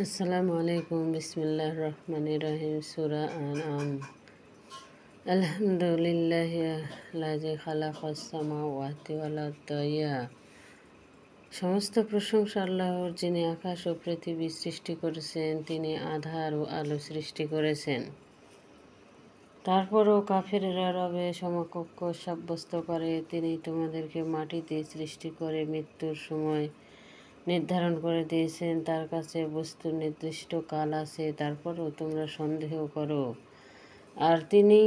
আসসালামু আলাইকুম বিসমিল্লাহির রহমানির রহিম সূরা আনআম আলহামদুলিল্লাহি আল্লাযী খালাকাস সামাওয়াতি ওয়াল আরদা সমস্ত প্রশংসা আল্লাহর, যিনি আকাশ ও পৃথিবী সৃষ্টি করেছেন। তিনি আঁধার ও আলো সৃষ্টি করেছেন। তারপরও কাফিররা রবে সমকক্ষ সাব্যস্ত করে। তিনি তোমাদেরকে মাটিতে সৃষ্টি করে মৃত্যুর সময় নির্ধারণ করে দিয়েছেন। তার কাছে বস্তুর নির্দিষ্ট কাল আছে, তারপরও তোমরা সন্দেহ করো। আর তিনি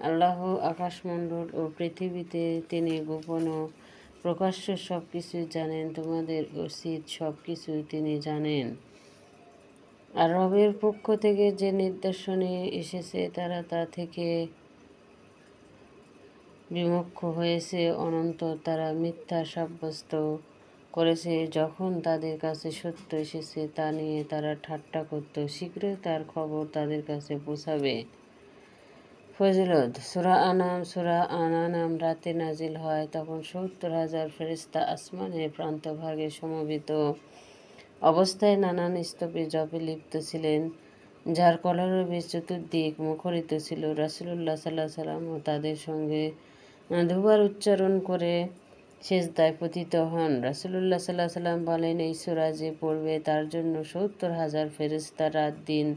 আল্লাহ আকাশমণ্ডল ও পৃথিবীতে, তিনি গোপন ও প্রকাশ্য সব কিছুই জানেন। তোমাদের উচিত সব কিছুই তিনি জানেন। আর রবের পক্ষ থেকে যে নির্দেশনা এসেছে তারা তা থেকে বিমুখ হয়েছে। অনন্তর তারা মিথ্যা সাব্যস্ত করেছে। যখন তাদের কাছে সত্য এসেছে তা নিয়ে তারা ঠাট্টা করত। শীঘ্রই তার খবর তাদের কাছে পৌঁছাবে। ফজিলত সূরা আনআম রাতে নাজিল হয়। তখন ৭০,০০০ ফেরেশতা আসমানের প্রান্তভাগে সমবেত অবস্থায় নানান স্তবে জপে লিপ্ত ছিলেন, যার কলরবে চতুর্দিক মুখরিত ছিল। রাসূলুল্লাহ সাল্লাল্লাহু আলাইহি ওয়াসাল্লাম ও তাদের সঙ্গে দুবার উচ্চারণ করে সেজদায় পতিত হন। রাসূলুল্লাহ সাল্লাল্লাহু আলাইহি ওয়াসাল্লাম বলেন, এই সূরা যে পড়বে তার জন্য ৭০,০০০ ফেরেশতা রাত দিন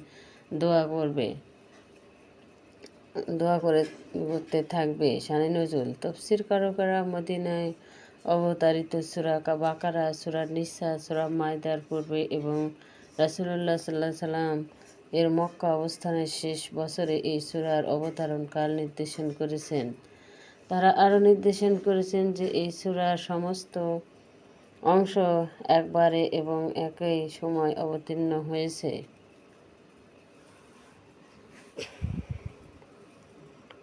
দোয়া করতে থাকবে। শানে নজুল তফসিরকারকেরা মদিনায় অবতারিত সূরা বাকারা, সূরা নিসা, সূরা মায়দার পূর্বে এবং রাসূলুল্লাহ সাল্লাল্লাহু আলাইহি ওয়াসাল্লাম এর মক্কা অবস্থানের শেষ বছরে এই সূরার অবতরণ কাল নির্দেশন করেছেন। তারা আরও নির্দেশন করেছেন যে এই সূরার সমস্ত অংশ একবারে এবং একই সময় অবতীর্ণ হয়েছে।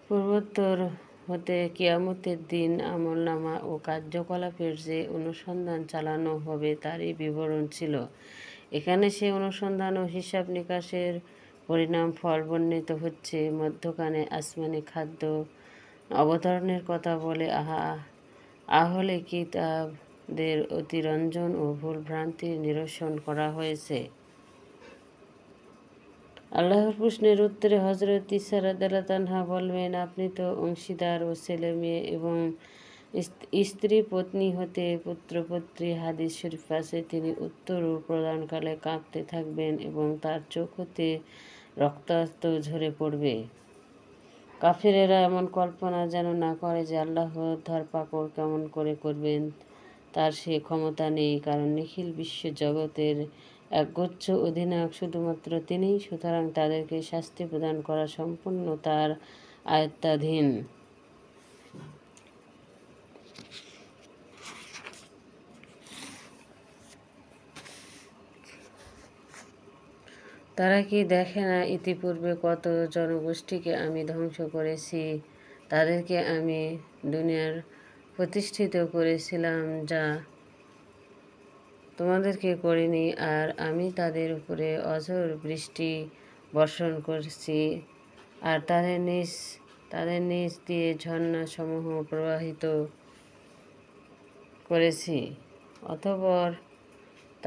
পূর্বোত্তর হতে কিয়ামতের দিন আমলনামা ও কার্যকলাপের যে অনুসন্ধান চালানো হবে তারই বিবরণ ছিল। এখানে সে অনুসন্ধান ও হিসাব নিকাশের পরিণাম ফল বর্ণিত হচ্ছে। মধ্যখানে আসমানি খাদ্য অবতরণের কথা বলে আহলে কিতাবদের অতিরঞ্জন ও ভুলভ্রান্তির নিরসন করা হয়েছে। আল্লাহর প্রশ্নের উত্তরে হযরত ঈসা রাদিয়াল্লাহু আনহু বলবেন, আপনি তো অংশীদার ও ছেলে মেয়ে এবং স্ত্রী পত্নী হতে পুত্রপত্রী। হাদিস শরীফ আছে, তিনি উত্তর প্রদানকালে কাঁপতে থাকবেন এবং তার চোখ হতে রক্তাক্ত ঝরে পড়বে। কাফিরেরা এমন কল্পনা যেন না করে যে আল্লাহ ধরপাকড় কেমন করে করবেন, তার সে ক্ষমতা নেই, কারণ নিখিল বিশ্ব জগতের একগুচ্ছ অধিনায়ক শুধুমাত্র তিনিই। সুতরাং তাদেরকে শাস্তি প্রদান করা সম্পূর্ণ তার আয়ত্তাধীন। তারা কি দেখে না, ইতিপূর্বে কত জনগোষ্ঠীকে আমি ধ্বংস করেছি। তাদেরকে আমি দুনিয়ার প্রতিষ্ঠিত করেছিলাম, যা তোমাদেরকে করিনি। আর আমি তাদের উপরে অঝোর বৃষ্টি বর্ষণ করেছি, আর তাদের নিচ দিয়ে ঝর্ণাসমূহ প্রবাহিত করেছি। অতঃপর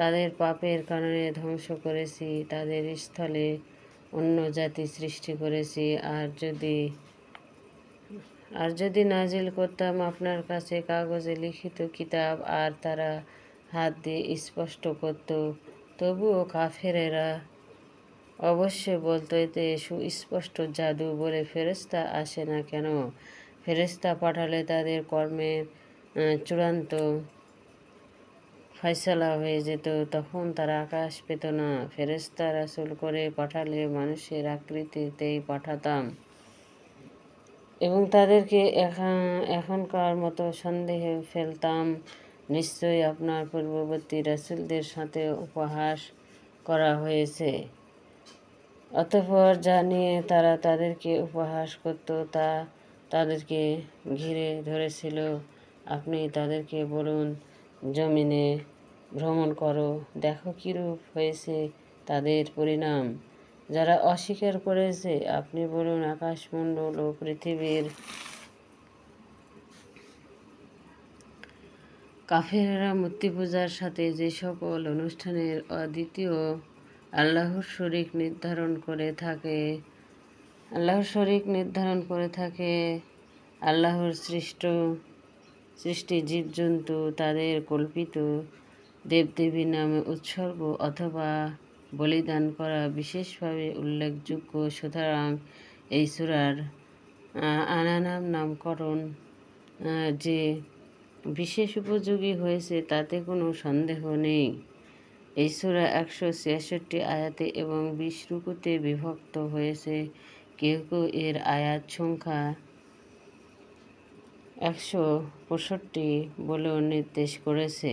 তাদের পাপের কারণে ধ্বংস করেছি, তাদের স্থলে অন্য জাতি সৃষ্টি করেছি। আর যদি নাজিল করতাম আপনার কাছে কাগজে লিখিত কিতাব, আর তারা হাত দিয়ে স্পষ্ট করত, তবুও কাফেরেরা অবশ্যই বলতো, এতে সুস্পষ্ট জাদু বলে ফেরেশতা আসে না কেন? ফেরেশতা পাঠালে তাদের কর্মের চূড়ান্ত ফয়সালা হয়ে যেত, তখন তারা আকাশ পেত না। ফেরেশতা রাসূল করে পাঠালে মানুষের আকৃতিতেই পাঠাতাম এবং তাদেরকে এখনকার মতো সন্দেহে ফেলতাম। নিশ্চয়ই আপনার পূর্ববর্তী রাসূলদের সাথে উপহাস করা হয়েছে। অতঃপর যা নিয়ে তারা তাদেরকে উপহাস করত তা তাদেরকে ঘিরে ধরেছিল। আপনি তাদেরকে বলুন, জমিনে ভ্রমণ করো, দেখো কিরূপ হয়েছে তাদের পরিণাম যারা অস্বীকার করেছে। আপনি বলুন, আকাশমণ্ডল ও পৃথিবীর কাফেররা মূর্তি পূজার সাথে যে সকল অনুষ্ঠানের অদ্বিতীয় আল্লাহর শরীক নির্ধারণ করে থাকে আল্লাহর সৃষ্টি জীবজন্তু তাদের কল্পিত দেবদেবীর নামে উৎসর্গ অথবা বলিদান করা বিশেষভাবে উল্লেখযোগ্য। সুতরাং এই সূরার আনানাম নামকরণ যে বিশেষ উপযোগী হয়েছে তাতে কোনো সন্দেহ নেই। এই সূরা 166 আয়াতে এবং 20 রুকুতে বিভক্ত হয়েছে। কেউ কেউ এর আয়াত সংখ্যা 165 বলেও নির্দেশ করেছে।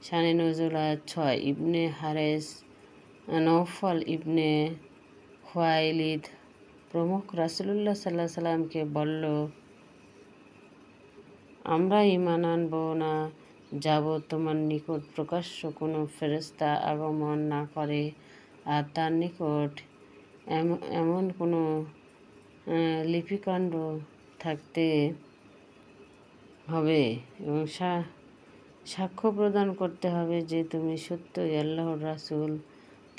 শানে নজুল আয়াত 6 ইবনে হারেস, নওফল ইবনে খুয়াইলিদ প্রমুখ রাসূলুল্লাহ সাল্লাল্লাহু আলাইহি সাল্লামকে বলল, আমরা ঈমান আনব না যাবৎ তোমার নিকট প্রকাশ্য কোনো ফেরেশতা আগমন না করে আর তার নিকট এমন কোনো লিপিকাণ্ড থাকতে হবে এবং সাক্ষ্য প্রদান করতে হবে যে তুমি সত্যই আল্লাহর রাসূল।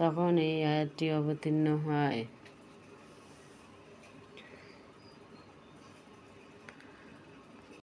তখন এই আয়াতটি অবতীর্ণ হয়।